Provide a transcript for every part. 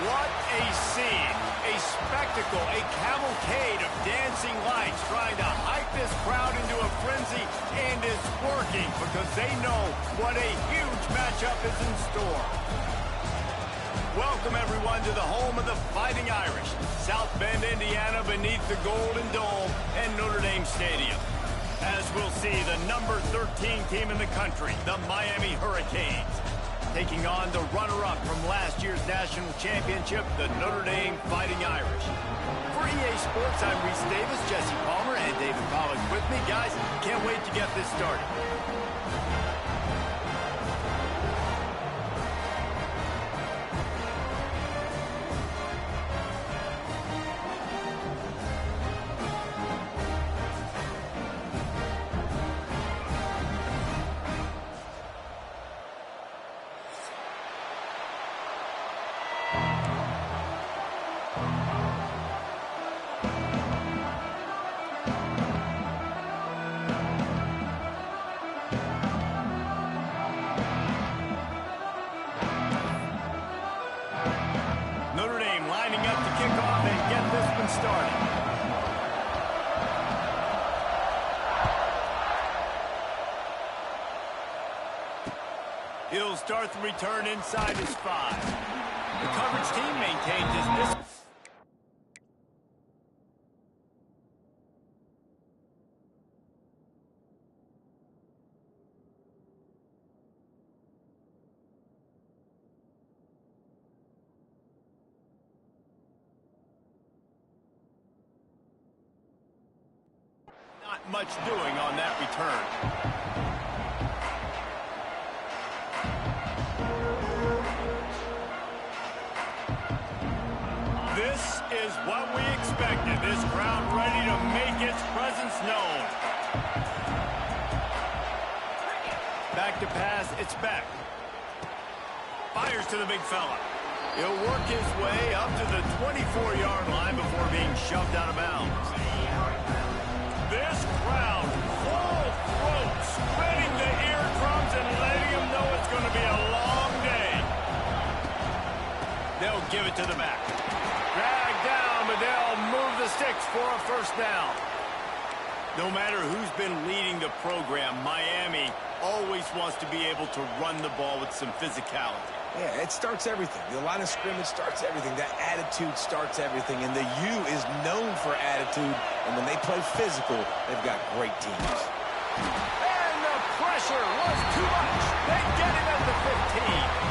What a scene, a spectacle, a cavalcade of dancing lights trying to hype this crowd into a frenzy, and it's working because they know what a huge matchup is in store. Welcome everyone to the home of the Fighting Irish, South Bend, Indiana, beneath the Golden Dome and Notre Dame Stadium. As we'll see, the number 13 team in the country, the Miami Hurricanes, taking on the runner-up from last year's national championship, the Notre Dame Fighting Irish. For EA Sports, I'm Reese Davis, Jesse Palmer, and David Pollack with me. Guys, can't wait to get this started. Notre Dame lining up to kick off and get this one started. He'll start the return inside his 5. The coverage team maintains his distance. Not much doing on that return. This is what we expected. This crowd ready to make its presence known. Back to pass, it's Beck. Fires to the big fella. He'll work his way up to the 24-yard line before being shoved out of bounds. This crowd, full throat, spreading the eardrums and letting them know it's going to be a long day. They'll give it to the back. Drag down, but they'll move the sticks for a first down. No matter who's been leading the program, Miami always wants to be able to run the ball with some physicality. Yeah, it starts everything. The line of scrimmage starts everything. That attitude starts everything. And the U is known for attitude. And when they play physical, they've got great teams. And the pressure was too much. They get him at the 15.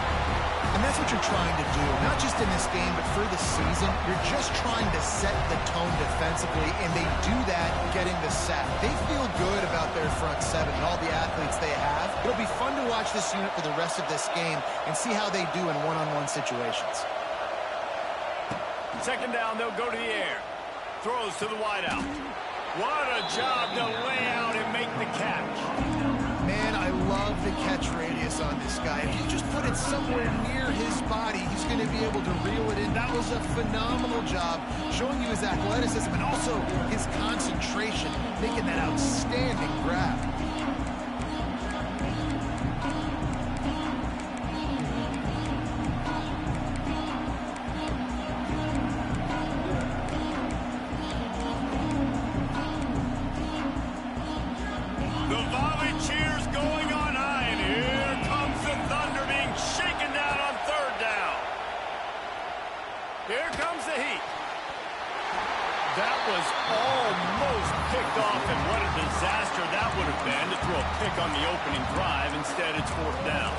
And that's what you're trying to do, not just in this game, but for the season. You're just trying to set the tone defensively, and they do that getting the sack. They feel good about their front seven and all the athletes they have. It'll be fun to watch this unit for the rest of this game and see how they do in one-on-one situations. Second down, they'll go to the air. Throws to the wideout. What a job to lay out and make the catch. Man, I love the catch radius on this guy. If you just put it somewhere near his body, he's going to be able to reel it in. That was a phenomenal job, showing you his athleticism and also his concentration, making that outstanding grab. Here comes the heat. That was almost picked off, and what a disaster that would have been to throw a pick on the opening drive. Instead, it's fourth down.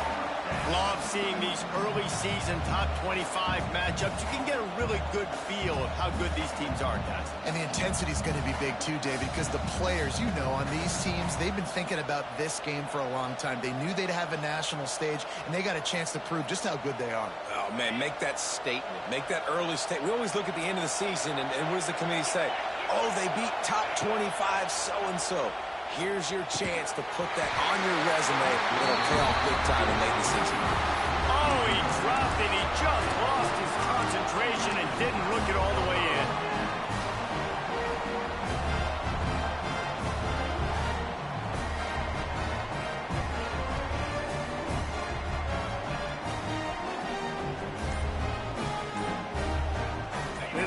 Love seeing these early season top 25 matchups. You can get a really good feel of how good these teams are, guys. And the intensity is going to be big too, David, because the players, you know, on these teams, they've been thinking about this game for a long time. They knew they'd have a national stage, and they got a chance to prove just how good they are. Oh, man, make that statement. Make that early statement. We always look at the end of the season, and what does the committee say? Oh, they beat top 25 so-and-so. Here's your chance to put that on your resume. It'll pay off big time and make the season. Oh, he dropped it. He just lost his concentration and didn't look it all the way in.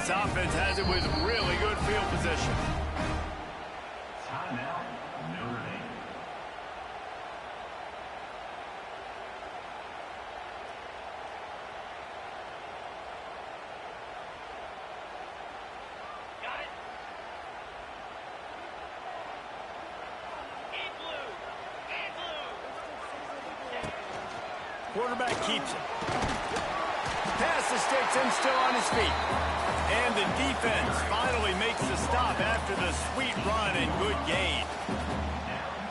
This offense has it with really good field position. Timeout, Notre Dame. Quarterback keeps it. Pass escapes him, still on his feet. And the defense finally makes the stop after the sweet run and good gain.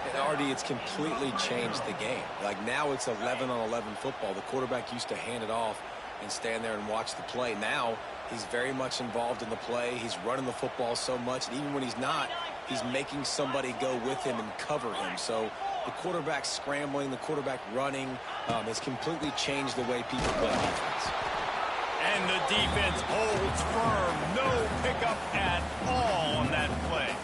And Artie, it's completely changed the game. Like now it's 11-on-11 football. The quarterback used to hand it off and stand there and watch the play. Now he's very much involved in the play. He's running the football so much, and even when he's not, he's making somebody go with him and cover him. So the quarterback scrambling, the quarterback running has completely changed the way people play defense. And the defense holds firm. No pickup at all on that play.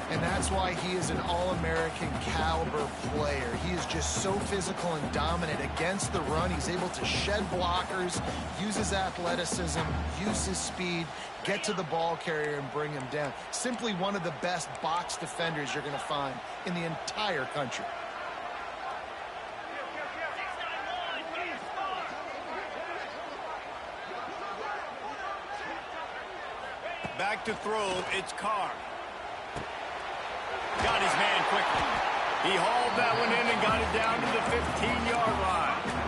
And that's why he is an All-American caliber player. He is just so physical and dominant against the run. He's able to shed blockers, use his athleticism, use his speed, get to the ball carrier and bring him down. Simply one of the best box defenders you're going to find in the entire country. Back to throw, it's Carr. Got his man quickly. He hauled that one in and got it down to the 15-yard line.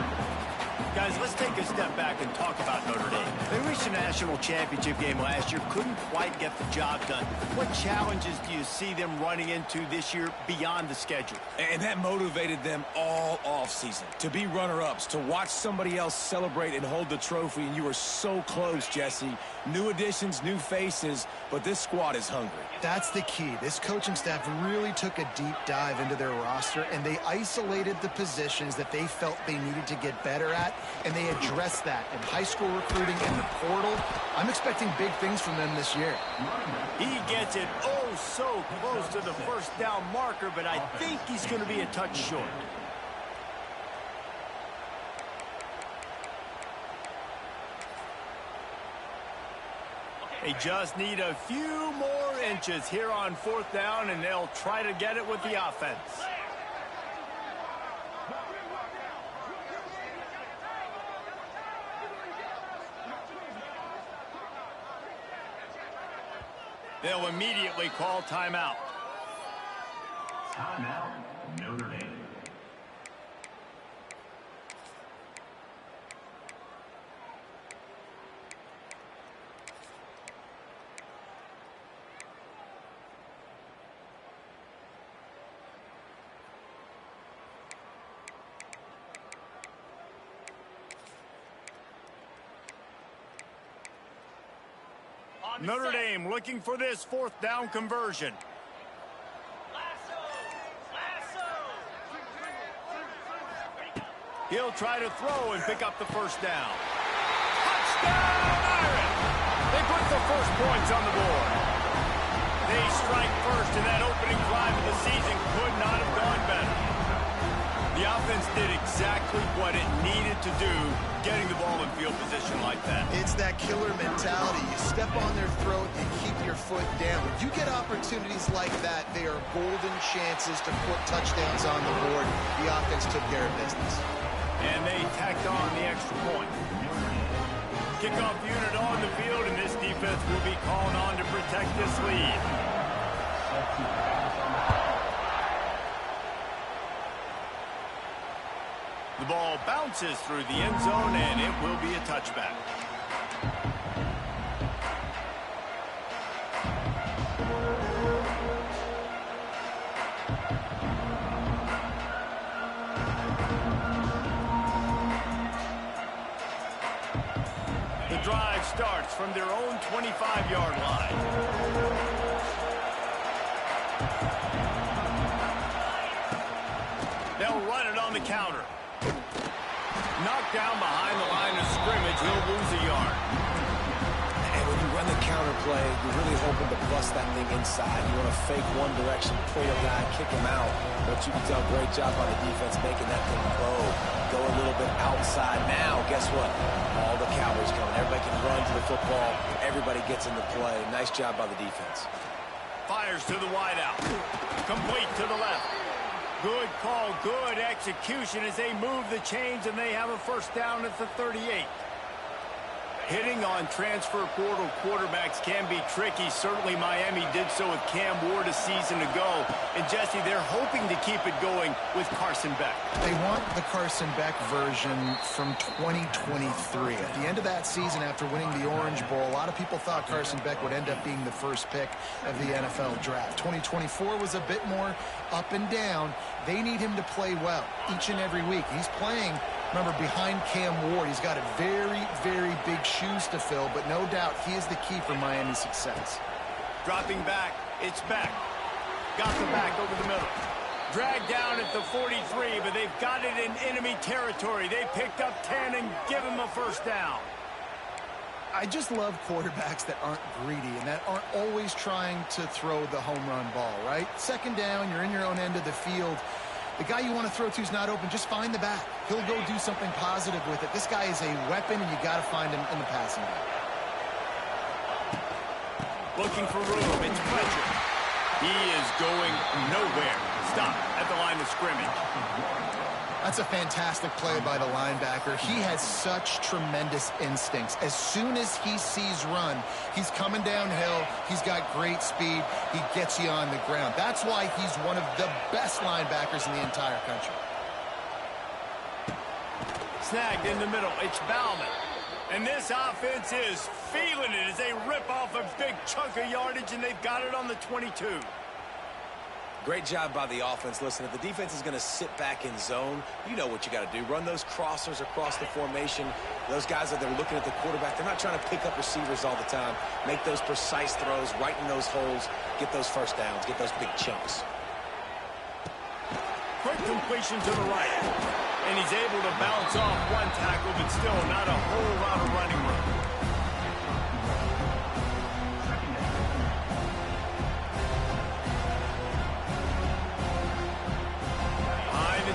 Guys, let's take a step back and talk about Notre Dame. They reached a national championship game last year, couldn't quite get the job done. What challenges do you see them running into this year beyond the schedule? And that motivated them all offseason to be runner-ups, to watch somebody else celebrate and hold the trophy, and you were so close, Jesse. New additions, new faces, but this squad is hungry. That's the key. This coaching staff really took a deep dive into their roster, and they isolated the positions that they felt they needed to get better at, and they addressed that in high school recruiting and the portal. I'm expecting big things from them this year. He gets it oh so close to the first down marker, but I think he's going to be a touch short. They just need a few more inches here on fourth down, and they'll try to get it with the offense. They'll immediately call timeout. Timeout, Notre Dame. Notre Dame looking for this fourth down conversion. He'll try to throw and pick up the first down. Touchdown, Irish! They put the first points on the board. They strike first, and that opening drive of the season could not have gone better. The offense did exactly what it needed to do, getting the ball in field position like that. It's that killer mentality. You step on their throat, you keep your foot down. When you get opportunities like that, they are golden chances to put touchdowns on the board. The offense took care of business. And they tacked on the extra point. Kickoff unit on the field, and this defense will be called on to protect this lead. The ball bounces through the end zone, and it will be a touchback. The drive starts from their own 25-yard line. They'll run it on the counter. Knocked down behind the line of scrimmage, he'll lose a yard. And when you run the counter play, you're really hoping to bust that thing inside. You want to fake one direction, pull a guy, kick him out. But Coach, you can tell, great job by the defense making that thing go a little bit outside. Now, guess what? All the Cowboys coming. Everybody can run to the football. Everybody gets into play. Nice job by the defense. Fires to the wideout. Complete to the left. Good call, good execution as they move the chains, and they have a first down at the 38. Hitting on transfer portal quarterbacks can be tricky. Certainly Miami did so with Cam Ward a season ago. And, Jesse, they're hoping to keep it going with Carson Beck. They want the Carson Beck version from 2023. At the end of that season, after winning the Orange Bowl, a lot of people thought Carson Beck would end up being the first pick of the NFL draft. 2024 was a bit more up and down. They need him to play well each and every week. He's playing, remember, behind Cam Ward. He's got a very, very big shoes to fill, but no doubt he is the key for Miami's success. Dropping back, it's Beck. Got the back over the middle. Dragged down at the 43, but they've got it in enemy territory. They picked up 10 and give him a first down. I just love quarterbacks that aren't greedy and that aren't always trying to throw the home run ball, right? Second down, you're in your own end of the field. The guy you want to throw to is not open. Just find the back. He'll go do something positive with it. This guy is a weapon, and you got to find him in the passing game. Looking for room. It's Fletcher. He is going nowhere. Stop at the line of scrimmage. That's a fantastic play by the linebacker. He has such tremendous instincts. As soon as he sees run, he's coming downhill. He's got great speed. He gets you on the ground. That's why he's one of the best linebackers in the entire country. Snagged in the middle. It's Bauman. And this offense is feeling it as they rip off a big chunk of yardage, and they've got it on the 22. Great job by the offense. Listen, if the defense is going to sit back in zone, you know what you got to do. Run those crossers across the formation. Those guys that they're looking at the quarterback, they're not trying to pick up receivers all the time. Make those precise throws, right in those holes, get those first downs, get those big chunks. Quick completion to the right. And he's able to bounce off one tackle, but still not a whole lot of running room.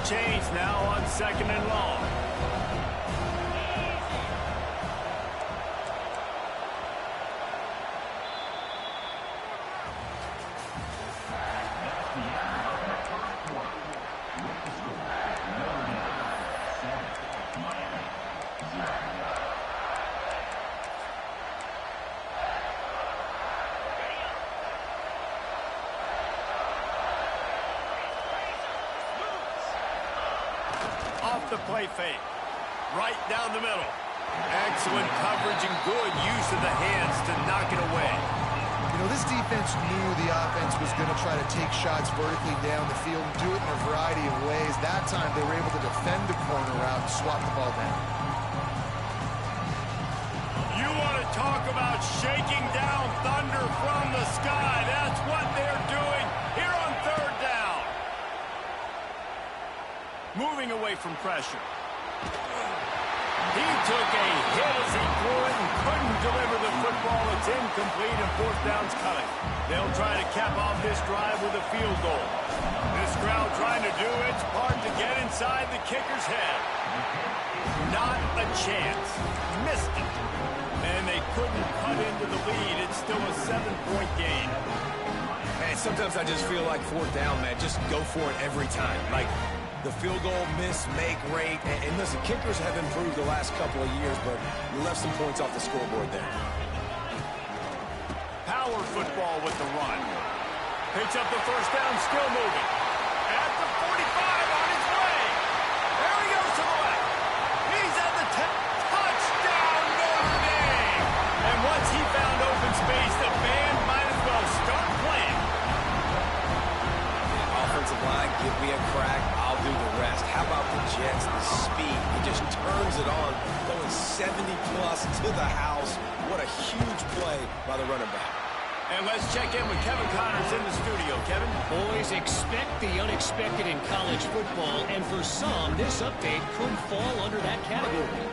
Chains now on second and long. Off the play fake. Right down the middle. Excellent coverage and good use of the hands to knock it away. You know, this defense knew the offense was going to try to take shots vertically down the field and do it in a variety of ways. That time they were able to defend the corner route and swat the ball down. You want to talk about shaking down thunder from the sky. That's what they're doing here on third down. Moving away from pressure. He took a hit as he threw it and couldn't deliver the football. It's incomplete and fourth down's coming. They'll try to cap off this drive with a field goal. This crowd trying to do its part to get inside the kicker's head. Not a chance. Missed it. And they couldn't cut into the lead. It's still a 7-point game. Man, sometimes I just feel like fourth down, man. Just go for it every time. Like, the field goal, miss, make, rate. And listen, kickers have improved the last couple of years, but you left some points off the scoreboard there. Power football with the run. Picks up the first down, still moving. At the 45, on his way. There he goes to the left. He's at the 10. Touchdown, Notre Dame. And once he found open space, the band might as well start playing. Offensive line, give me a crack. I'll do the rest. How about the Jets? The speed. He just turns it on, going 70-plus to the house. What a huge play by the running back. And let's check in with Kevin Connors in the studio. Kevin? Boys, expect the unexpected in college football, and for some, this update could fall under that category.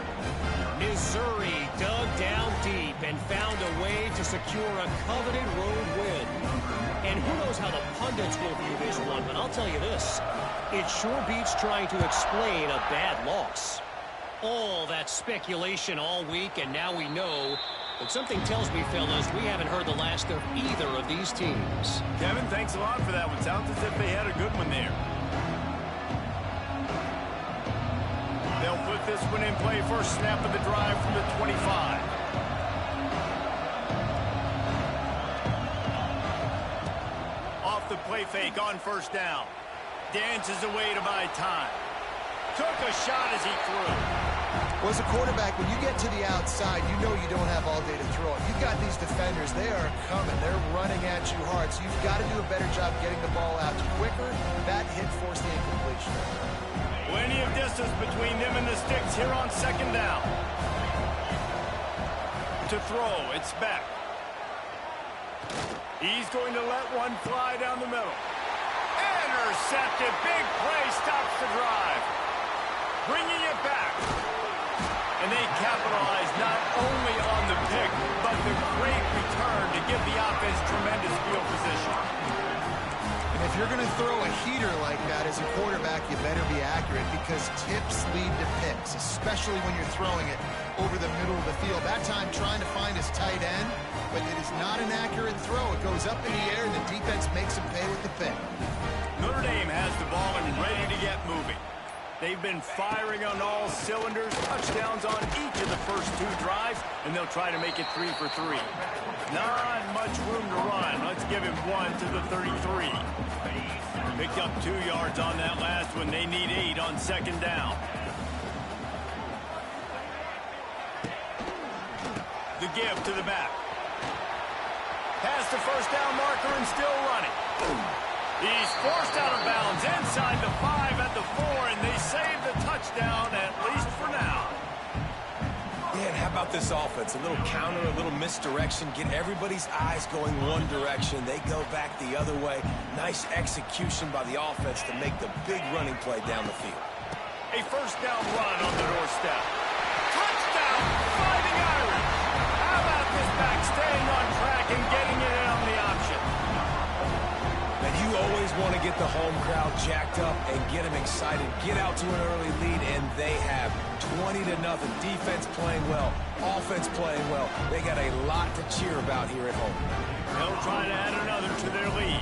Missouri dug down deep and found a way to secure a coveted road win. And who knows how the pundits will view this one, but I'll tell you this. It sure beats trying to explain a bad loss. All that speculation all week, and now we know. But something tells me, fellas, we haven't heard the last of either of these teams. Kevin, thanks a lot for that one. Sounds as if they had a good one there. They'll put this one in play. First snap of the drive from the 25. Off the play fake on first down. Dances away to buy time. Took a shot as he threw. Well, as a quarterback, when you get to the outside, you know you don't have all day to throw it. You've got these defenders. They are coming. They're running at you hard. So you've got to do a better job getting the ball out quicker. That hit forced the incompletion. Plenty of distance between them and the sticks here on second down. To throw, it's back. He's going to let one fly down the middle. Intercepted. Big play stops the drive. Bringing it back. And they capitalize not only on the pick, but the great return to give the offense tremendous field position. And if you're going to throw a heater like that as a quarterback, you better be accurate because tips lead to picks, especially when you're throwing it over the middle of the field. That time trying to find his tight end, but it is not an accurate throw. It goes up in the air, and the defense makes him pay with the pick. Notre Dame has the ball and ready to get moving. They've been firing on all cylinders, touchdowns on each of the first two drives, and they'll try to make it 3 for 3. Not much room to run. Let's give him 1 to the 33. Picked up 2 yards on that last one. They need 8 on second down. The give to the back. Past the first down marker and still running. He's forced out of bounds inside the 5 at the 4, and they save the touchdown, at least for now. Yeah, and how about this offense? A little counter, a little misdirection. Get everybody's eyes going one direction. They go back the other way. Nice execution by the offense to make the big running play down the field. A first down run on the doorstep. Touchdown, Fighting Irish. How about this back staying on track and getting it in on the option? And you always want to get the home crowd jacked up and get them excited. Get out to an early lead, and they have 20-0. Defense playing well, offense playing well. They got a lot to cheer about here at home. They'll try to add another to their lead.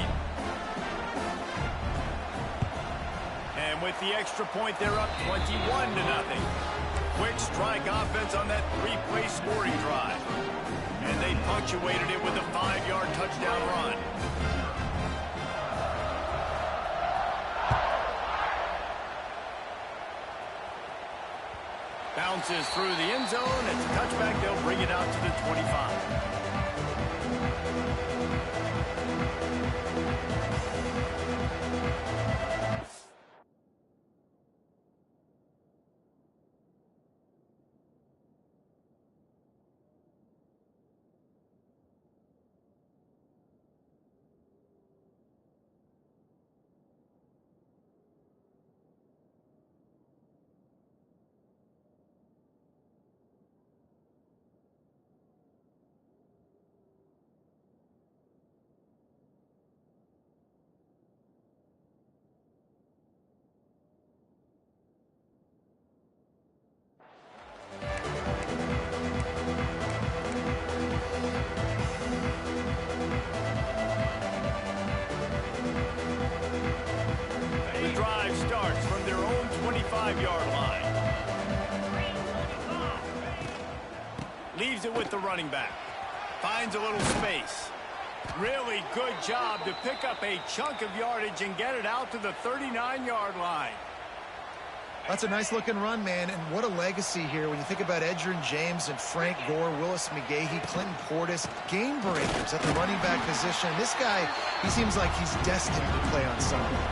And with the extra point, they're up 21-0. Quick strike offense on that 3-play scoring drive. And they punctuated it with a 5-yard touchdown run. Bounces through the end zone. It's a touchback. They'll bring it out to the 25. Starts from their own 25-yard line. Leaves it with the running back. Finds a little space. Really good job to pick up a chunk of yardage and get it out to the 39-yard line. That's a nice-looking run, man, and what a legacy here when you think about Edgerrin James and Frank Gore, Willis McGahee, Clinton Portis, game breakers at the running back position. This guy, he seems like he's destined to play on Sunday.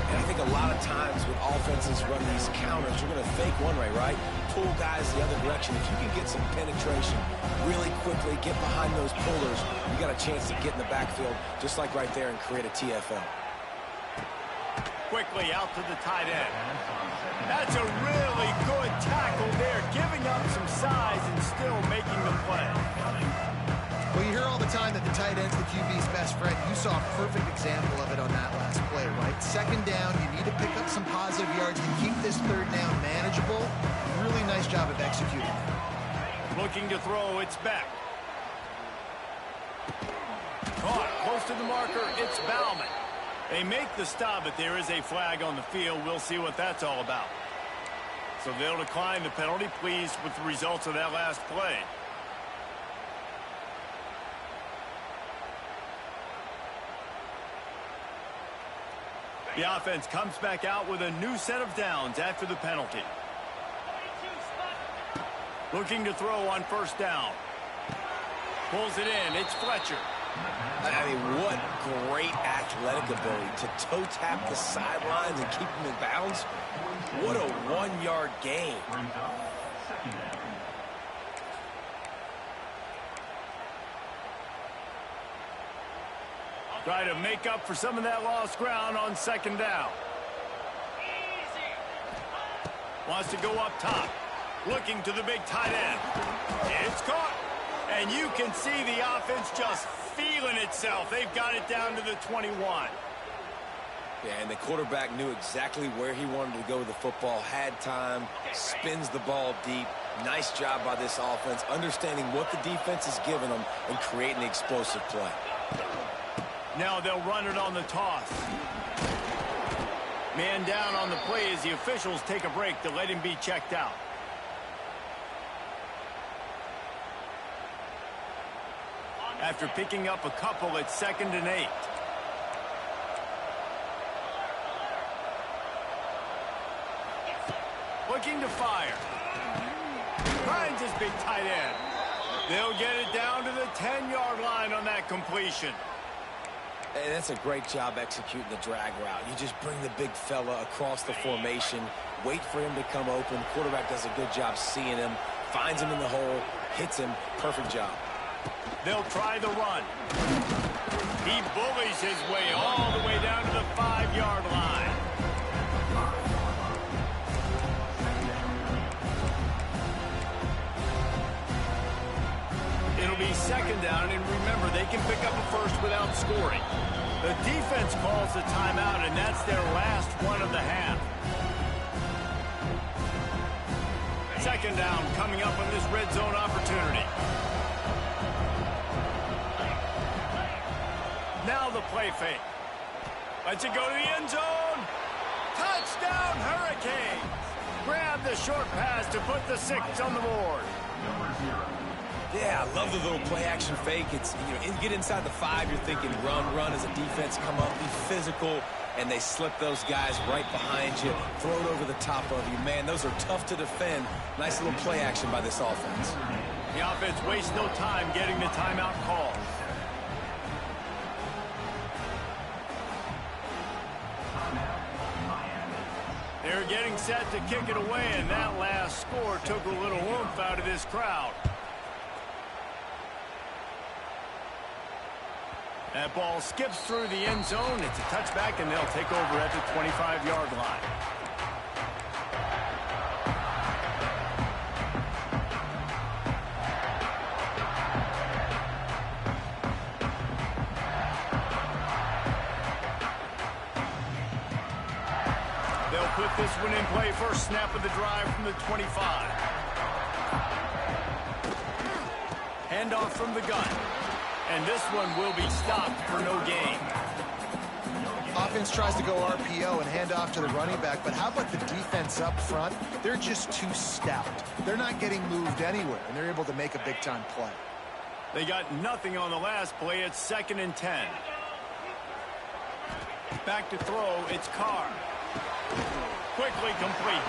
And I think a lot of times when offenses run these counters, you're going to fake one way, right? Pull guys the other direction. If you can get some penetration really quickly, get behind those pullers, you got a chance to get in the backfield just like right there and create a TFL. Quickly out to the tight end. That's a really good tackle there, giving up some size and still making the play. Well, you hear all the time that the tight end's the QB's best friend. You saw a perfect example of it on that last play, right? Second down, you need to pick up some positive yards to keep this third down manageable. Really nice job of executing that. Looking to throw, it's back. Caught close to the marker, it's Bauman. They make the stop, but there is a flag on the field. We'll see what that's all about. So they'll decline the penalty. Pleased with the results of that last play. The offense comes back out with a new set of downs after the penalty. Looking to throw on first down. Pulls it in. It's Fletcher. I mean, what great athletic ability to toe tap the sidelines and keep them in bounds. What a one-yard gain. Try to make up for some of that lost ground on second down. Wants to go up top. Looking to the big tight end. It's caught. And you can see the offense just feeling itself. They've got it down to the 21. Yeah, and the quarterback knew exactly where he wanted to go with the football, had time, spins the ball deep. Nice job by this offense, understanding what the defense is giving them and creating the explosive play. Now they'll run it on the toss. Man down on the play as the officials take a break to let him be checked out. After picking up a couple, it's 2nd and 8. Looking to fire. Finds his big tight end. They'll get it down to the 10-yard line on that completion. And that's a great job executing the drag route. You just bring the big fella across the formation, wait for him to come open. The quarterback does a good job seeing him, finds him in the hole, hits him. Perfect job. They'll try the run. He bullies his way all the way down to the 5-yard line. It'll be 2nd down, and remember, they can pick up a first without scoring. The defense calls the timeout, and that's their last one of the half. 2nd down coming up on this red zone opportunity. Now the play fake. Lets it go to the end zone. Touchdown, Hurricanes. Grab the short pass to put the 6 on the board. Yeah, I love the little play-action fake. It's, you get inside the 5, you're thinking run as a defense, come up, be physical, and they slip those guys right behind you, throw it over the top of you. Man, those are tough to defend. Nice little play-action by this offense. The offense wastes no time getting the timeout call. They're getting set to kick it away, and that last score took a little oomph out of this crowd. That ball skips through the end zone. It's a touchback, and they'll take over at the 25-yard line. They'll put this one in play. First snap of the drive from the 25. Handoff from the gun. And this one will be stopped for no gain. Offense tries to go RPO and hand off to the running back, but how about the defense up front? They're just too stout. They're not getting moved anywhere, and they're able to make a big-time play. They got nothing on the last play. It's 2nd and 10. Back to throw. It's Carr. Quickly complete.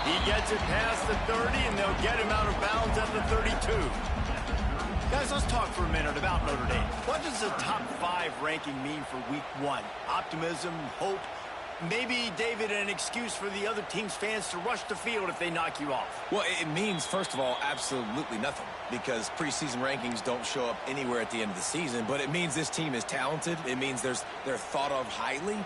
He gets it past the 30, and they'll get him out of bounds at the 32. Guys, let's talk for a minute about Notre Dame. What does the top 5 ranking mean for week 1? Optimism, hope? maybe, David, an excuse for the other team's fans to rush the field if they knock you off. Well, it means, first of all, absolutely nothing, because preseason rankings don't show up anywhere at the end of the season, but it means this team is talented. It means they're thought of highly.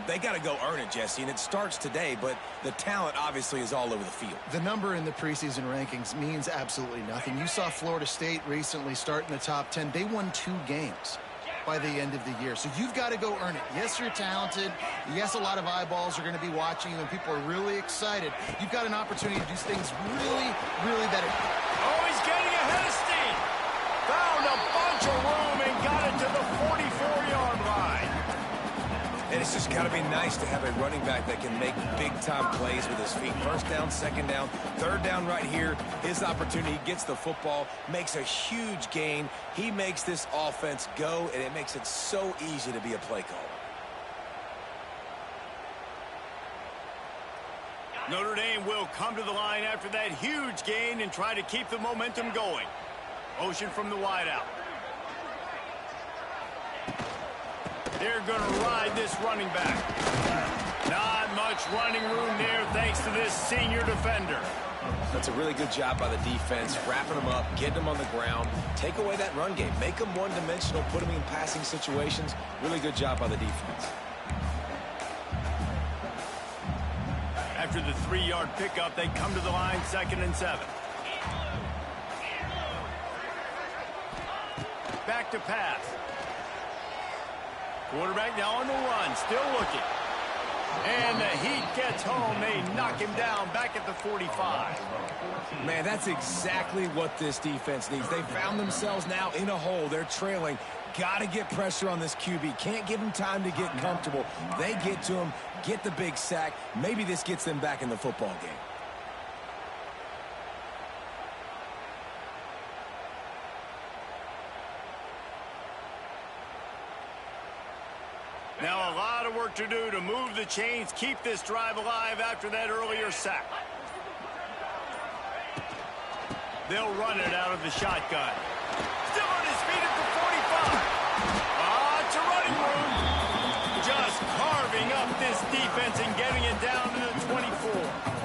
They got to go earn it, Jesse, and it starts today, but the talent obviously is all over the field. The number in the preseason rankings means absolutely nothing. You saw Florida State recently start in the top 10. They won 2 games by the end of the year. So you've got to go earn it. Yes, you're talented. Yes, a lot of eyeballs are going to be watching you, and people are really excited. You've got an opportunity to do things really, really better. Oh, he's getting ahead of steam. Found a bunch of room and got it to the 44-yard line. And it's just got to be nice to have a running back that can make big-time plays with his feet. First down, second down, third down right here. His opportunity, gets the football, makes a huge gain. He makes this offense go, and it makes it so easy to be a play caller. Notre Dame will come to the line after that huge gain and try to keep the momentum going. Motion from the wideout. They're going to ride this running back. Not much running room there thanks to this senior defender. That's a really good job by the defense, wrapping them up, getting them on the ground, take away that run game, make them one-dimensional, put them in passing situations. Really good job by the defense. After the 3-yard pickup, they come to the line, 2nd and 7. Back to pass. Quarterback now on the run, still looking. And the heat gets home. They knock him down back at the 45. Man, that's exactly what this defense needs. They found themselves now in a hole. They're trailing. Got to get pressure on this QB. Can't give him time to get comfortable. They get to him, get the big sack. Maybe this gets them back in the football game. Now a lot of work to do to move the chains, keep this drive alive after that earlier sack. They'll run it out of the shotgun. Still on his feet at the 45. It's a running room. Just carving up this defense and getting it down to the 24.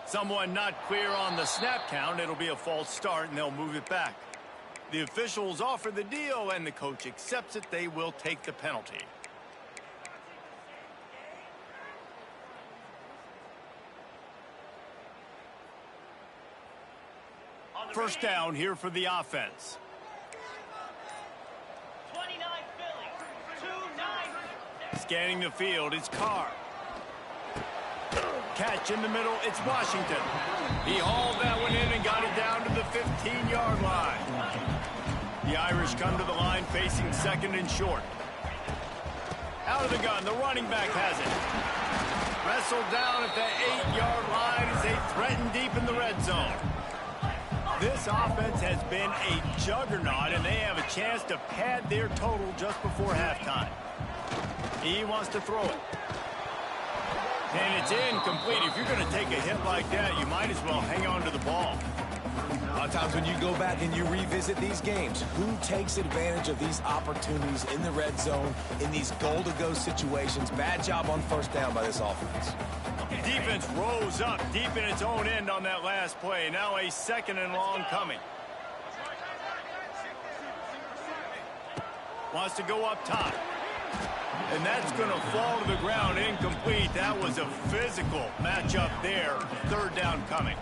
Someone not clear on the snap count. It'll be a false start, and they'll move it back. The officials offer the deal, and the coach accepts it. They will take the penalty. First down here for the offense. 29 Philly, 2-9. Scanning the field, it's Carr. Catch in the middle, it's Washington. He hauled that one in and got it down to the 15-yard line. The Irish come to the line facing 2nd and short. Out of the gun, the running back has it. Wrestled down at the 8-yard line as they threaten deep in the red zone. This offense has been a juggernaut, and they have a chance to pad their total just before halftime. He wants to throw it. And it's incomplete. If you're going to take a hit like that, you might as well hang on to the ball. A lot of times when you go back and you revisit these games, who takes advantage of these opportunities in the red zone, in these goal-to-go situations? Bad job on first down by this offense. Defense rose up deep in its own end on that last play. Now a 2nd and long coming. Wants to go up top. And that's going to fall to the ground, incomplete. That was a physical matchup there. 3rd down coming.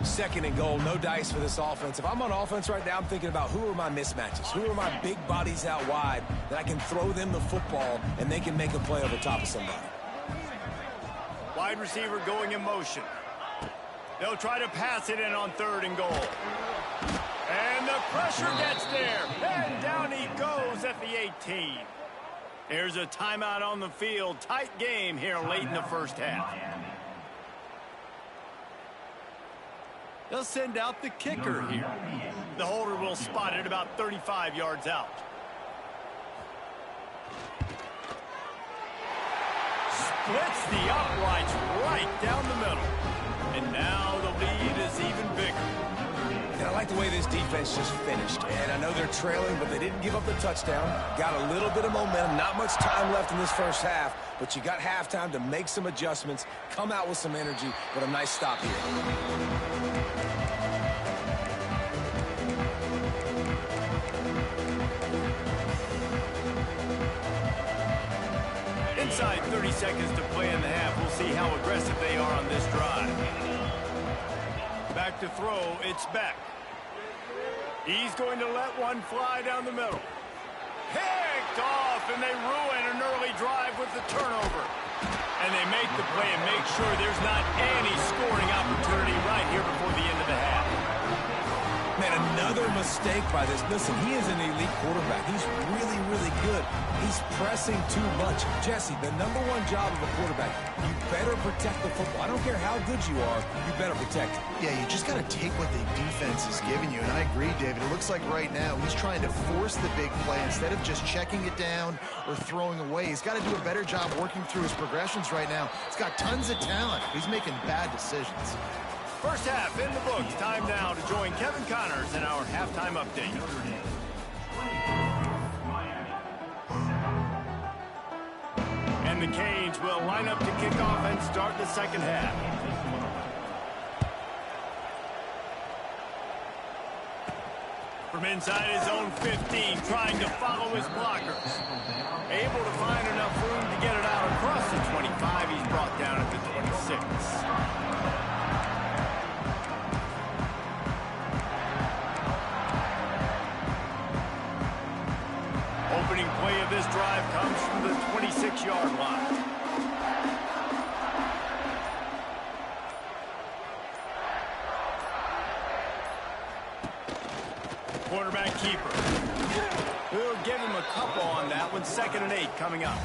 2nd and goal, no dice for this offense. If I'm on offense right now, I'm thinking about who are my mismatches? Who are my big bodies out wide that I can throw them the football and they can make a play over top of somebody? Wide receiver going in motion. They'll try to pass it in on 3rd and goal. And the pressure gets there. And down he goes at the 18. There's a timeout on the field. Tight game here late in the first half. They'll send out the kicker here. The holder will spot it about 35 yards out. Splits the uprights right down the middle. And now the lead is even bigger. And I like the way this defense just finished. And I know they're trailing, but they didn't give up the touchdown. Got a little bit of momentum. Not much time left in this first half, but you got halftime to make some adjustments, come out with some energy, but a nice stop here. Inside 30 seconds to play in the half. We'll see how aggressive they are on this drive. Back to throw, it's Beck. He's going to let one fly down the middle. Picked off, and they ruin an early drive with the turnover. And they make the play and make sure there's not any scoring opportunity right here before the end of the half. Man, another mistake by this. Listen, he is an elite quarterback. He's really, really good. He's pressing too much. Jesse, the #1 job of a quarterback, you better protect the football. I don't care how good you are, you better protect it. Yeah, you just got to take what the defense is giving you. And I agree, David. It looks like right now he's trying to force the big play instead of just checking it down or throwing away. He's got to do a better job working through his progressions right now. He's got tons of talent. He's making bad decisions. First half in the books. Time now to join Kevin Connors in our halftime update. And the Canes will line up to kick off and start the second half. From inside his own 15, trying to follow his blockers. Able to find enough room to get it out across the 25. He's brought down at the 26. Opening play of this drive comes from the 26-yard line. Quarterback keeper. We'll give him a couple on that one. 2nd and 8 coming up.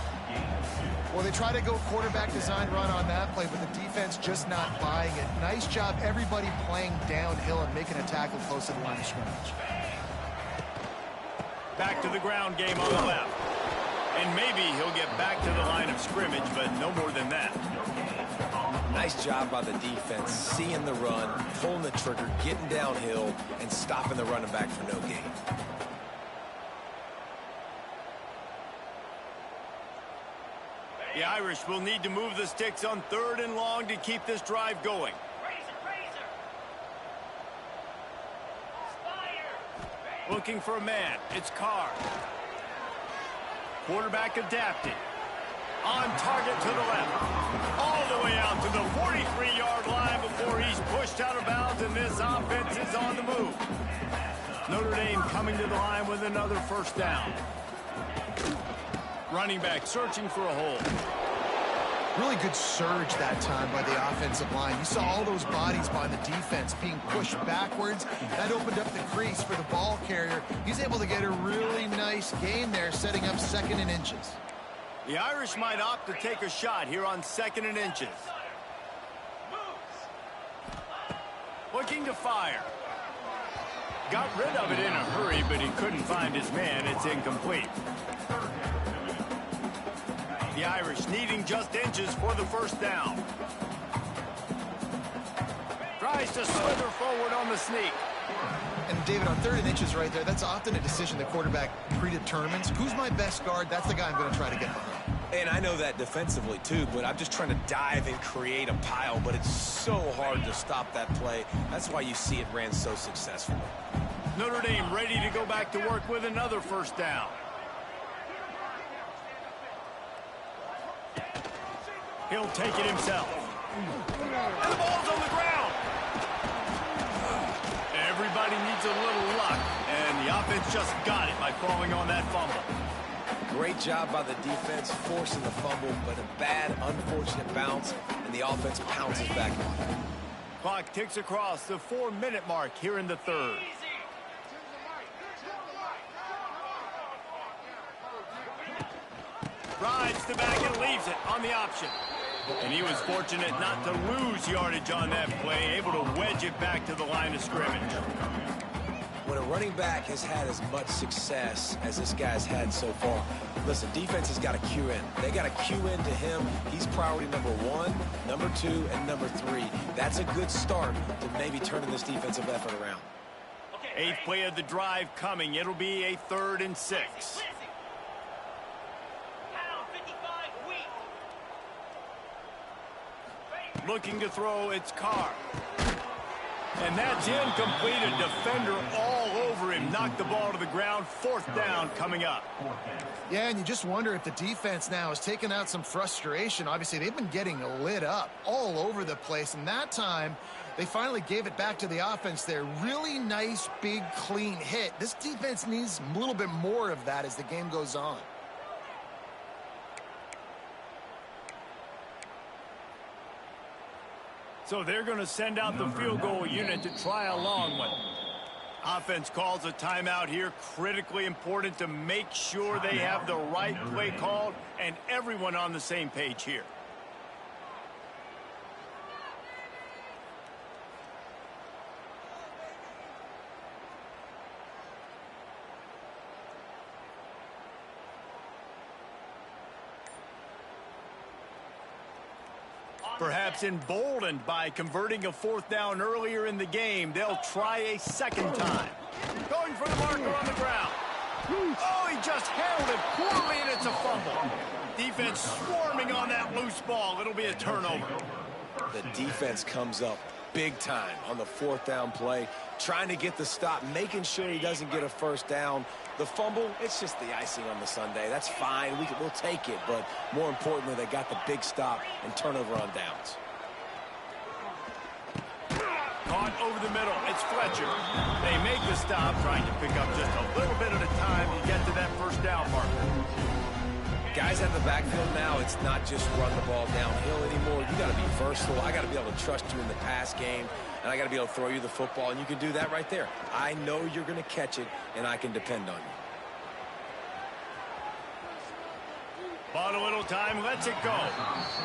Well, they try to go quarterback design run on that play, but the defense just not buying it. Nice job, everybody playing downhill and making a tackle close to the line of scrimmage. Back to the ground game on the left. And maybe he'll get back to the line of scrimmage, but no more than that. Nice job by the defense, seeing the run, pulling the trigger, getting downhill, and stopping the running back for no gain. The Irish will need to move the sticks on 3rd and long to keep this drive going. Looking for a man. It's Carr. Quarterback adapted. On target to the left. All the way out to the 43-yard line before he's pushed out of bounds, and this offense is on the move. Notre Dame coming to the line with another first down. Running back searching for a hole. Really good surge that time by the offensive line. You saw all those bodies by the defense being pushed backwards. That opened up the crease for the ball carrier. He's able to get a really nice gain there, setting up 2nd and inches. The Irish might opt to take a shot here on 2nd and inches. Looking to fire. Got rid of it in a hurry, but he couldn't find his man. It's incomplete. The Irish needing just inches for the first down. Tries to slither forward on the sneak. And David, on 3rd and inches right there, that's often a decision the quarterback predetermines. Who's my best guard? That's the guy I'm going to try to get behind. And I know that defensively too, but I'm just trying to dive and create a pile, but it's so hard to stop that play. That's why you see it ran so successfully. Notre Dame ready to go back to work with another first down. He'll take it himself. And the ball's on the ground. Everybody needs a little luck, and the offense just got it by falling on that fumble. Great job by the defense, forcing the fumble, but a bad, unfortunate bounce, and the offense pounces back on it. Clock ticks across the 4-minute mark here in the 3rd. Rides the back and leaves it on the option. And he was fortunate not to lose yardage on that play, able to wedge it back to the line of scrimmage. when a running back has had as much success as this guy's had so far, listen, defense has got to cue in. They got to cue in to him. He's priority number 1, number 2, and number 3. That's a good start to maybe turning this defensive effort around. 8th play of the drive coming. It'll be a 3rd and 6. Looking to throw, it's Carr. And that's incomplete. A defender all over him. Knocked the ball to the ground. 4th down coming up. Yeah, and you just wonder if the defense now has taken out some frustration. Obviously, they've been getting lit up all over the place. And that time, they finally gave it back to the offense there. Really nice, big, clean hit. This defense needs a little bit more of that as the game goes on. So they're going to send out the field goal unit to try a long one. Offense calls a timeout here. Critically important to make sure they have the right play called and everyone on the same page here. Perhaps emboldened by converting a 4th down earlier in the game, they'll try a 2nd time. Going for the marker on the ground. Oh, he just handled it poorly, and it's a fumble. Defense swarming on that loose ball. It'll be a turnover. The defense comes up big time on the 4th down play, trying to get the stop, making sure he doesn't get a 1st down. The fumble, it's just the icing on the sundae. That's fine. We'll take it. But more importantly, they got the big stop and turnover on downs. Caught over the middle. It's Fletcher. They make the stop, trying to pick up just a little bit at a time to get to that 1st down marker. Guys at the backfield now, it's not just run the ball downhill anymore. You got to be versatile. I got to be able to trust you in the pass game, and I got to be able to throw you the football, and you can do that right there. I know you're going to catch it, and I can depend on you. Bought a little time, lets it go.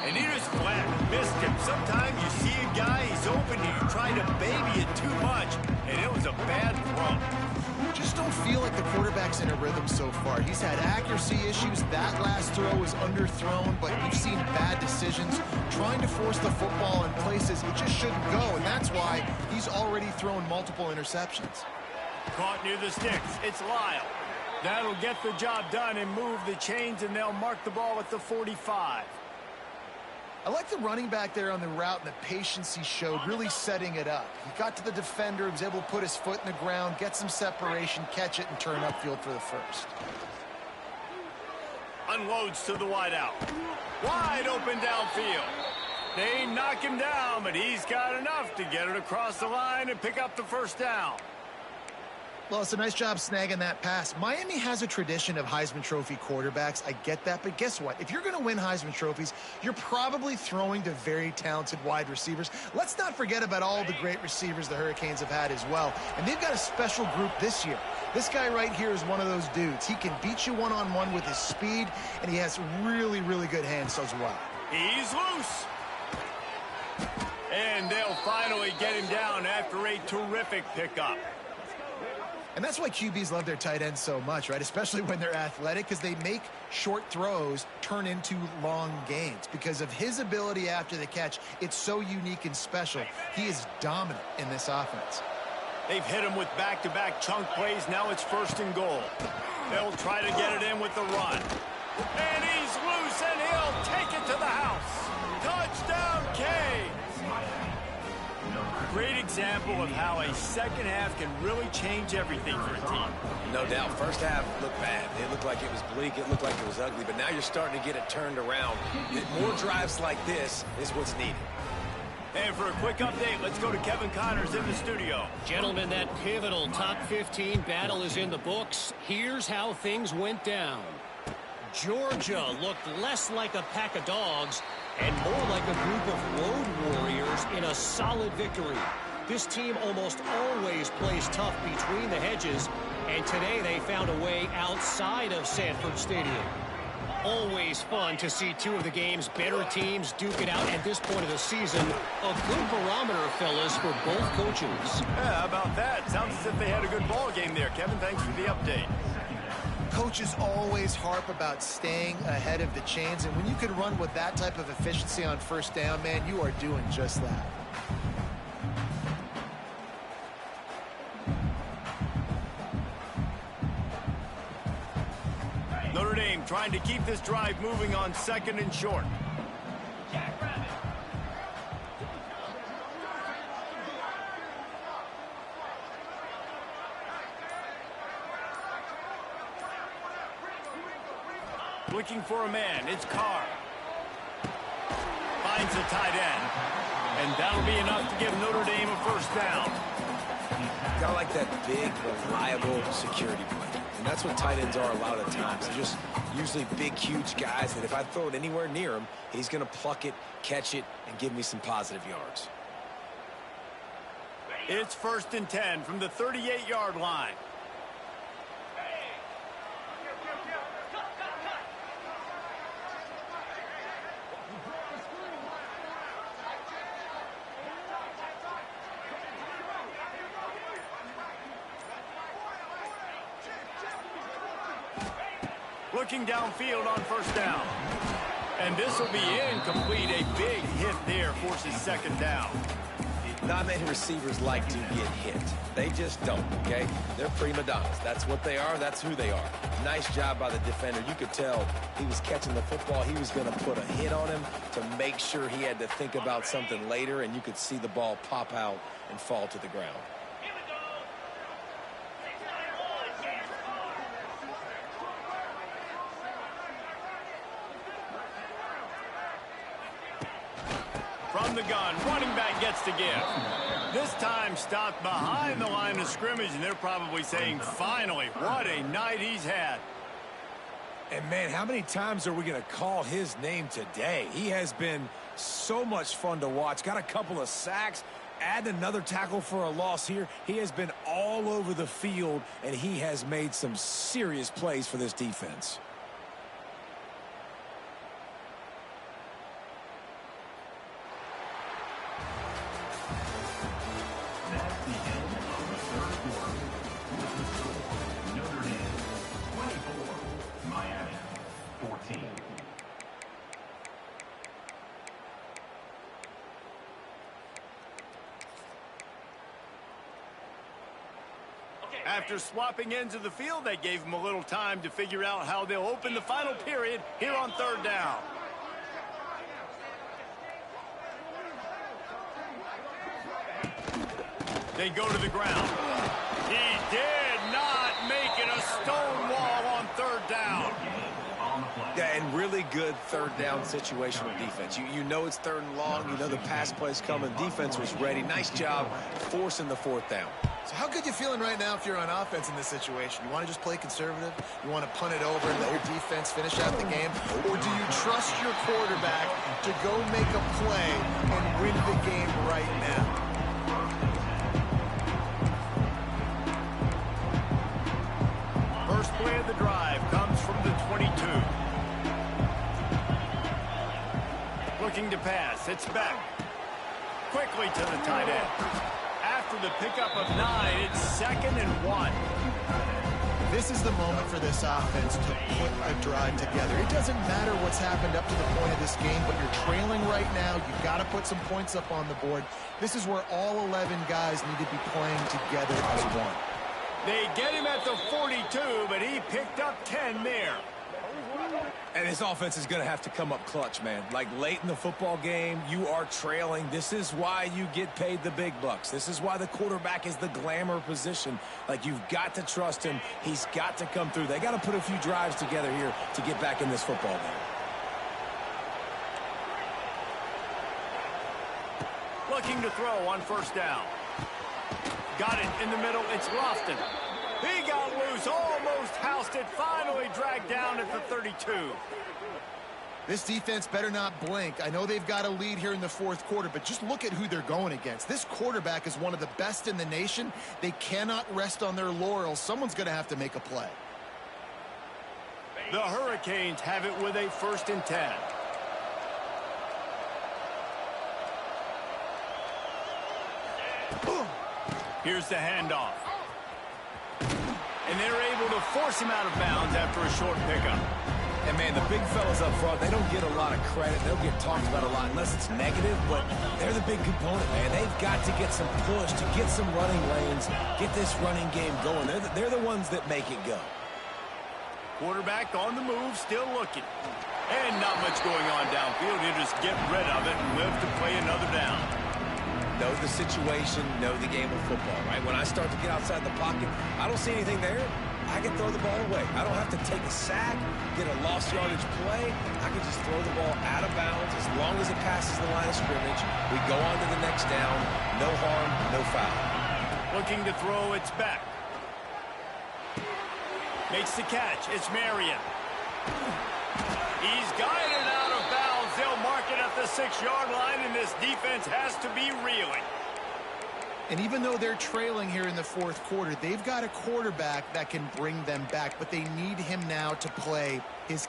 And he just flat missed him. Sometimes you see a guy, he's open, you try to baby it too much, and it was a bad throw. Just don't feel like the quarterback's in a rhythm so far. He's had accuracy issues. That last throw was underthrown, but we've seen bad decisions trying to force the football in places it just shouldn't go, and that's why he's already thrown multiple interceptions. Caught near the sticks. It's Lyle. That'll get the job done and move the chains, and they'll mark the ball at the 45. I like the running back there on the route and the patience he showed, really setting it up. He got to the defender, was able to put his foot in the ground, get some separation, catch it, and turn upfield for the 1st. Unloads to the wideout. Wide open downfield. They knock him down, but he's got enough to get it across the line and pick up the 1st down. Well, it's a nice job snagging that pass. Miami has a tradition of Heisman Trophy quarterbacks. I get that, but guess what? If you're going to win Heisman Trophies, you're probably throwing to very talented wide receivers. Let's not forget about all the great receivers the Hurricanes have had as well. And they've got a special group this year. This guy right here is one of those dudes. He can beat you one-on-one with his speed, and he has really, really good hands as well. He's loose. And they'll finally get him down after a terrific pickup. And that's why QBs love their tight ends so much, right? Especially when they're athletic, because they make short throws turn into long gains. Because of his ability after the catch, it's so unique and special. He is dominant in this offense. They've hit him with back-to-back chunk plays. Now it's 1st and goal. They'll try to get it in with the run. And he's loose, and he'll take it to the house. Touchdown, Canes! Great example of how a 2nd half can really change everything for a team. No doubt. 1st half looked bad. It looked like it was bleak. It looked like it was ugly. But now you're starting to get it turned around. More drives like this is what's needed. And for a quick update, let's go to Kevin Connors in the studio. Gentlemen, that pivotal top 15 battle is in the books. Here's how things went down. Georgia looked less like a pack of dogs and more like a group of road warriors in a solid victory. This team almost always plays tough between the hedges, and today they found a way outside of Sanford Stadium. Always fun to see two of the game's better teams duke it out at this point of the season. A good barometer, fellas, for both coaches. Yeah, how about that? Sounds as if thought they had a good ball game there. Kevin, thanks for the update. Coaches always harp about staying ahead of the chains, and when you can run with that type of efficiency on first down, man, you are doing just that. Notre Dame trying to keep this drive moving on 2nd and short. Looking for a man. It's Carr. Finds the tight end. And that'll be enough to give Notre Dame a first down. Got like that big, reliable security blanket. And that's what tight ends are a lot of the times. They're just usually big, huge guys that if I throw it anywhere near him, he's going to pluck it, catch it, and give me some positive yards. It's 1st and 10 from the 38-yard line. Looking downfield on first down. And this will be incomplete. A big hit there forces 2nd down. Not many receivers like to get hit. They just don't, okay? They're prima donnas. That's what they are. That's who they are. Nice job by the defender. You could tell he was catching the football. He was going to put a hit on him to make sure he had to think about something later, and you could see the ball pop out and fall to the ground. From the gun, running back gets to give. This time stopped behind the line of scrimmage, and they're probably saying, finally, what a night he's had. And, man, how many times are we going to call his name today? He has been so much fun to watch. Got a couple of sacks. Add another tackle for a loss here. He has been all over the field, and he has made some serious plays for this defense. That's the end of the third quarter. Notre Dame 24, Miami 14. After swapping ends of the field, they gave him a little time to figure out how they'll open the final period here on 3rd down. They go to the ground. He did not make it a stone wall on 3rd down. Yeah, and really good 3rd down situational defense. You know it's 3rd and long. You know the pass play's coming. Defense was ready. Nice job forcing the 4th down. So how good you feeling right now if you're on offense in this situation? You want to just play conservative? You want to punt it over and let your defense finish out the game? Or do you trust your quarterback to go make a play and win the game right now? First play of the drive comes from the 22. Looking to pass. It's back. Quickly to the tight end. After the pickup of 9, it's 2nd and 1. This is the moment for this offense to put a drive together. It doesn't matter what's happened up to the point of this game, but you're trailing right now. You've got to put some points up on the board. This is where all 11 guys need to be playing together as one. They get him at the 42, but he picked up 10 there. And this offense is going to have to come up clutch, man. Like late in the football game, you are trailing. This is why you get paid the big bucks. This is why the quarterback is the glamour position. Like, you've got to trust him. He's got to come through. They got to put a few drives together here to get back in this football game. Looking to throw on 1st down. Got it in the middle. It's Lofton. He got loose, almost housed it, finally dragged down at the 32. This defense better not blink. I know they've got a lead here in the 4th quarter, but just look at who they're going against. This quarterback is one of the best in the nation. They cannot rest on their laurels. Someone's going to have to make a play. The Hurricanes have it with a 1st and 10. Here's the handoff. And they're able to force him out of bounds after a short pickup. And, man, the big fellas up front, they don't get a lot of credit. They don't get talked about a lot unless it's negative, but they're the big component, man. They've got to get some push, to get some running lanes, get this running game going. They're the ones that make it go. Quarterback on the move, still looking. And not much going on downfield. He'll just get rid of it and live to play another down. Know the situation, know the game of football, right? When I start to get outside the pocket, I don't see anything there. I can throw the ball away. I don't have to take a sack, get a lost yardage play. I can just throw the ball out of bounds as long as it passes the line of scrimmage. We go on to the next down. No harm, no foul. Looking to throw, it's back. Makes the catch. It's Marion. He's guided out of bounds. They'll mark it at the 6-yard line, and this defense has to be reeling. And even though they're trailing here in the fourth quarter, they've got a quarterback that can bring them back, but they need him now to play his...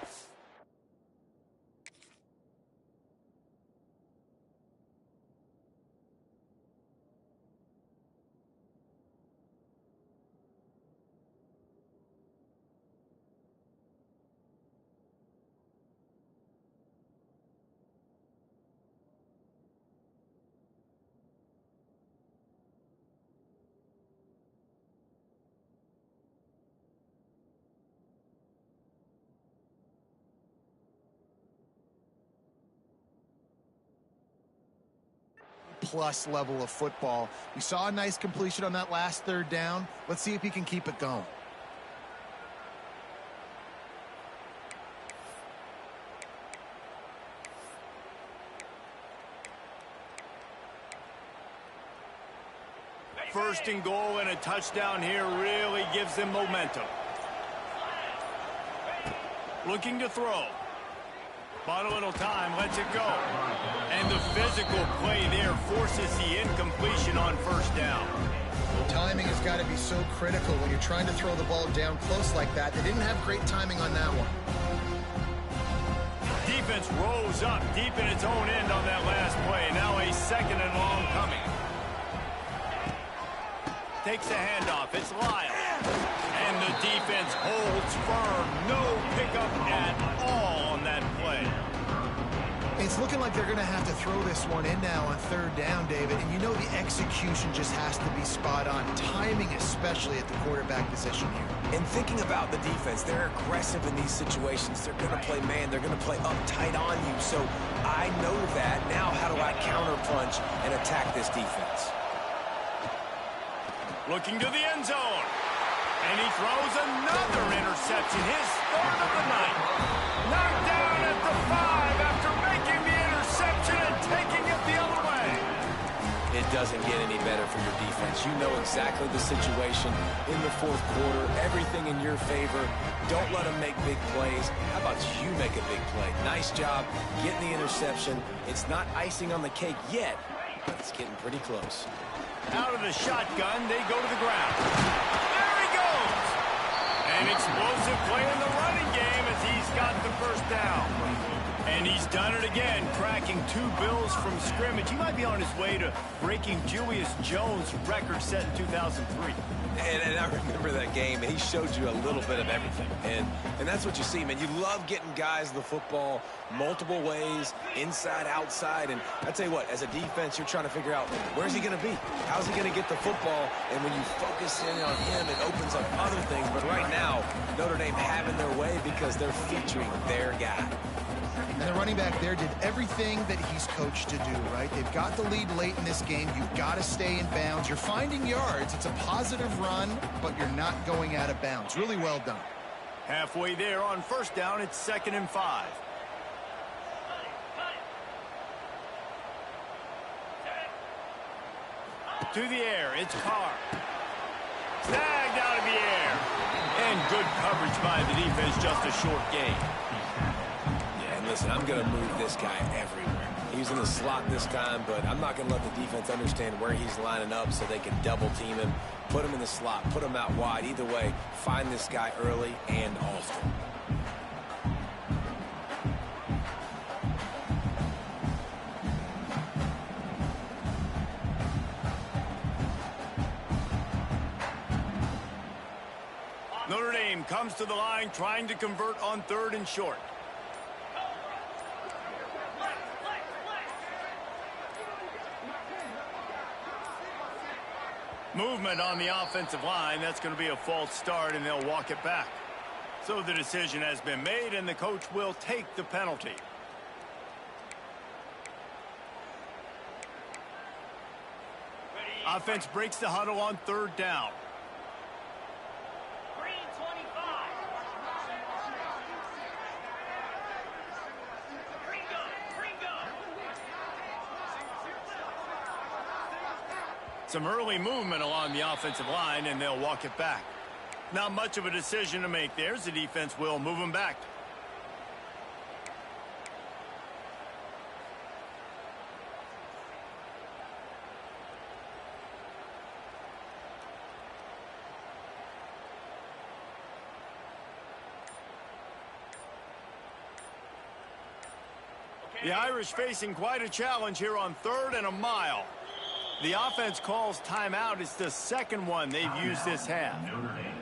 plus level of football. We saw a nice completion on that last third down. Let's see if he can keep it going. First and goal and a touchdown here really gives them momentum. Looking to throw. Bought a little time, lets it go. And the physical play there forces the incompletion on first down. Timing has got to be so critical when you're trying to throw the ball down close like that. They didn't have great timing on that one. Defense rose up deep in its own end on that last play. Now a second and long coming. Takes a handoff. It's Lyle. And the defense holds firm. No pickup at all on that play. It's looking like they're going to have to throw this one in now on third down, David. And you know the execution just has to be spot on. Timing especially at the quarterback position here. And thinking about the defense, they're aggressive in these situations. They're going to play man. They're going to play up tight on you. So I know that. Now how do I counterpunch and attack this defense? Looking to the end zone. And he throws another interception. His third of the night. Knocked down at the 5 after making the interception and taking it the other way. It doesn't get any better for your defense. You know exactly the situation in the fourth quarter. Everything in your favor. Don't let them make big plays. How about you make a big play? Nice job getting the interception. It's not icing on the cake yet, but it's getting pretty close. Out of the shotgun, they go to the ground. There he goes! An explosive play in the running game as he's got the first down. And he's done it again, cracking 2 Bills from scrimmage. He might be on his way to breaking Julius Jones' record set in 2003. And I remember that game, and he showed you a little bit of everything. And that's what you see, man. You love getting guys the football multiple ways, inside, outside. And I tell you what, as a defense, you're trying to figure out, where's he going to be? How's he going to get the football? And when you focus in on him, it opens up other things. But right now, Notre Dame having their way because they're featuring their guy. And the running back there did everything that he's coached to do, right? They've got the lead late in this game. You've got to stay in bounds. You're finding yards. It's a positive run, but you're not going out of bounds. Really well done. Halfway there on first down, it's 2nd and 5. To the air, it's Carr. Snagged out of the air. And good coverage by the defense, just a short gain. Listen, I'm going to move this guy everywhere. He's in the slot this time, but I'm not going to let the defense understand where he's lining up so they can double team him, put him in the slot, put him out wide. Either way, find this guy early and often. Notre Dame comes to the line trying to convert on 3rd and short. Movement on the offensive line. That's going to be a false start, and they'll walk it back. So the decision has been made, and the coach will take the penalty. Offense breaks the huddle on 3rd down. Green 25. Some early movement along the offensive line, and they'll walk it back. Not much of a decision to make there, as the defense will move them back. The Irish facing quite a challenge here on 3rd and a mile. The offense calls timeout. It's the second one they've used this half. Notre Dame.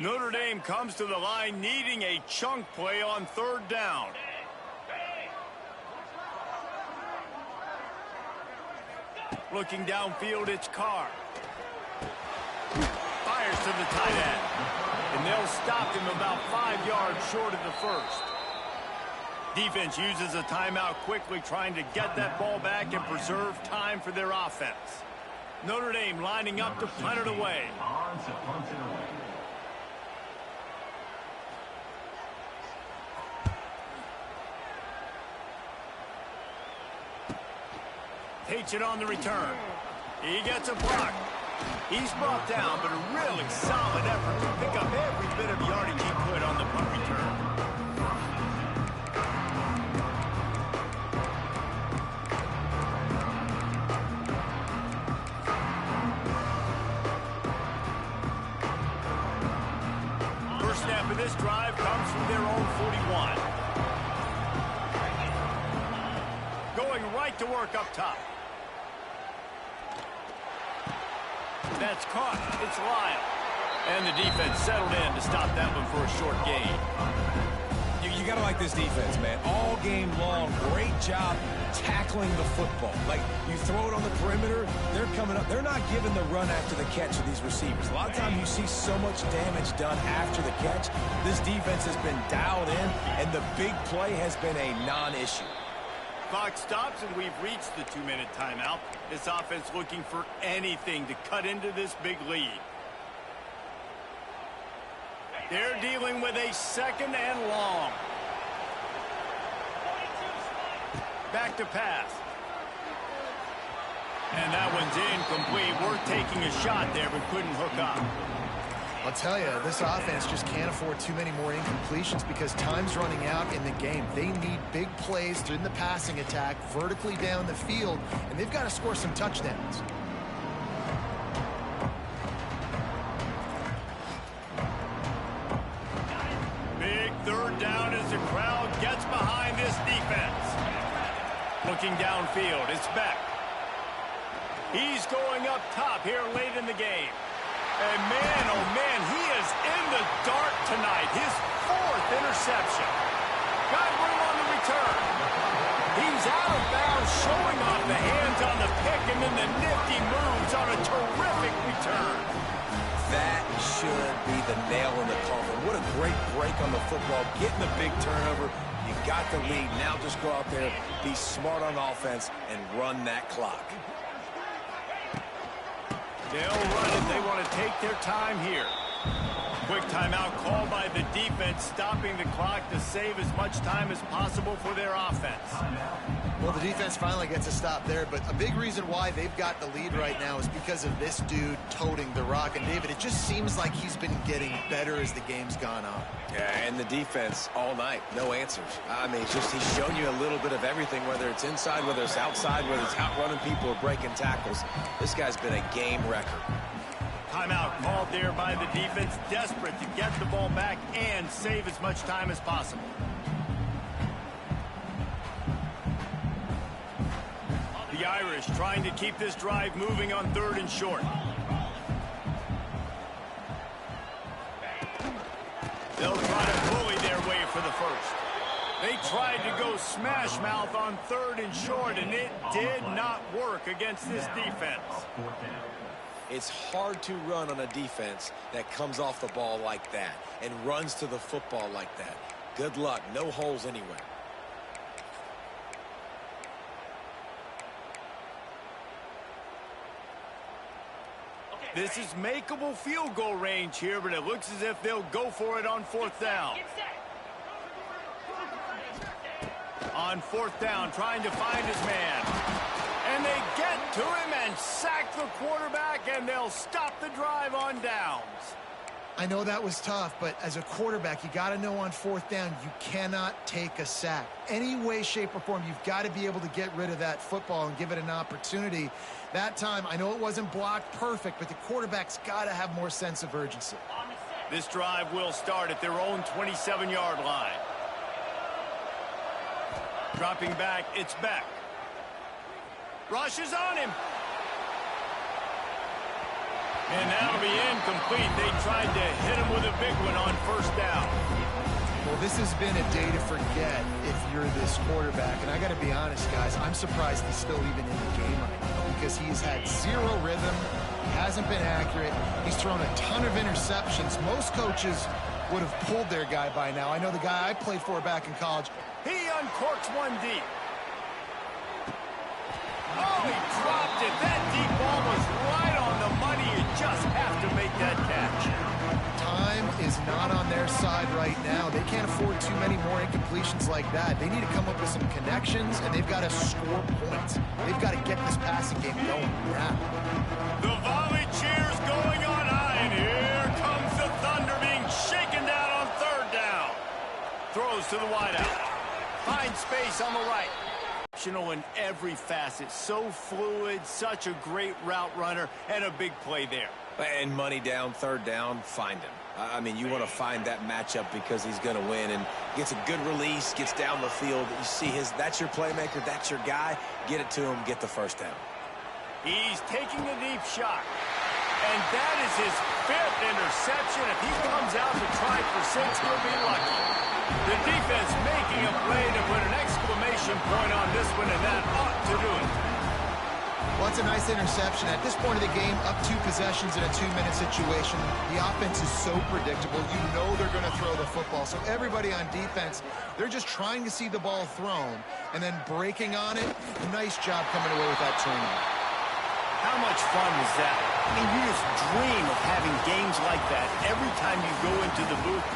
Notre Dame comes to the line needing a chunk play on 3rd down. Looking downfield, it's Carr. Fires to the tight end. And they'll stop him about 5 yards short of the first. Defense uses a timeout quickly, trying to get that ball back and preserve time for their offense. Notre Dame lining up to punt it away. On to punt it away. Takes it on the return. He gets a block. He's brought down, but a really solid effort to pick up every bit of yardage he could on the punt return. First snap of this drive comes from their own 41. Going right to work up top. That's caught. It's Lyle. And the defense settled in to stop that one for a short gain. You got to like this defense, man. All game long, great job tackling the football. Like, you throw it on the perimeter, they're coming up. They're not giving the run after the catch to these receivers. A lot of times you see so much damage done after the catch. This defense has been dialed in, and the big play has been a non-issue. Clock stops, and we've reached the 2-minute timeout. This offense looking for anything to cut into this big lead. They're dealing with a 2nd and long. Back to pass. And that one's incomplete. We're taking a shot there, but couldn't hook up. I'll tell you, this offense just can't afford too many more incompletions because time's running out in the game. They need big plays in the passing attack, vertically down the field, and they've got to score some touchdowns. Big 3rd down as the crowd gets behind this defense. Looking downfield, it's Beck. He's going up top here late in the game. And man, oh man, he is in the dark tonight. His 4th interception. Got room on the return. He's out of bounds, showing off the hands on the pick, and then the nifty moves on a terrific return. That should be the nail in the coffin. What a great break on the football. Getting the big turnover. You got the lead. Now just go out there, be smart on offense, and run that clock. They'll run it. They want to take their time here. Quick timeout called by the defense, stopping the clock to save as much time as possible for their offense. Well, the defense finally gets a stop there, but a big reason why they've got the lead right now is because of this dude toting the rock. And, David, it just seems like he's been getting better as the game's gone on. Yeah, and the defense all night, no answers. I mean, he's shown you a little bit of everything, whether it's inside, whether it's outside, whether it's outrunning people or breaking tackles. This guy's been a game wrecker. Timeout called there by the defense, desperate to get the ball back and save as much time as possible. The Irish trying to keep this drive moving on 3rd and short. They'll try to bully their way for the first. They tried to go smash mouth on 3rd and short, and it did not work against this defense. It's hard to run on a defense that comes off the ball like that and runs to the football like that. Good luck. No holes anywhere. This is makeable field goal range here, but it looks as if they'll go for it on 4th down. On 4th down, trying to find his man. And they get to him and sack the quarterback, and they'll stop the drive on downs. I know that was tough, but as a quarterback, you got to know on 4th down, you cannot take a sack. Any way, shape, or form, you've got to be able to get rid of that football and give it an opportunity. That time, I know it wasn't blocked perfect, but the quarterback's got to have more sense of urgency. This drive will start at their own 27-yard line. Dropping back, it's Beck. Rush is on him. And that'll be incomplete. They tried to hit him with a big one on 1st down. Well, this has been a day to forget if you're this quarterback. And I got to be honest, guys, I'm surprised he's still even in the game right now because he's had zero rhythm. He hasn't been accurate. He's thrown a ton of interceptions. Most coaches would have pulled their guy by now. I know the guy I played for back in college. He uncorks one deep. Oh, he dropped it. That deep ball was right on the money. You just have to make that catch. Time is not on their side right now. They can't afford too many more incompletions like that. They need to come up with some connections, and they've got to score points. They've got to get this passing game going now. The volley cheers going on high, and here comes the Thunder being shaken down on 3rd down. Throws to the wideout. Finds space on the right. In every facet, so fluid, such a great route runner, and a big play there. And money down, 3rd down, find him. I mean, you want to find that matchup because he's going to win and gets a good release, gets down the field. You see that's your playmaker, that's your guy. Get it to him, get the 1st down. He's taking a deep shot. And that is his 5th interception. If he comes out to try for 6, he'll be lucky. The defense making a play to put an exclamation point on this one, and that ought to do it. Well, it's a nice interception. At this point of the game, up 2 possessions in a 2-minute situation. The offense is so predictable. You know they're going to throw the football. So everybody on defense, they're just trying to see the ball thrown and then breaking on it. Nice job coming away with that turnover. How much fun was that? I mean, you just dream of having games like that every time you go into the booth.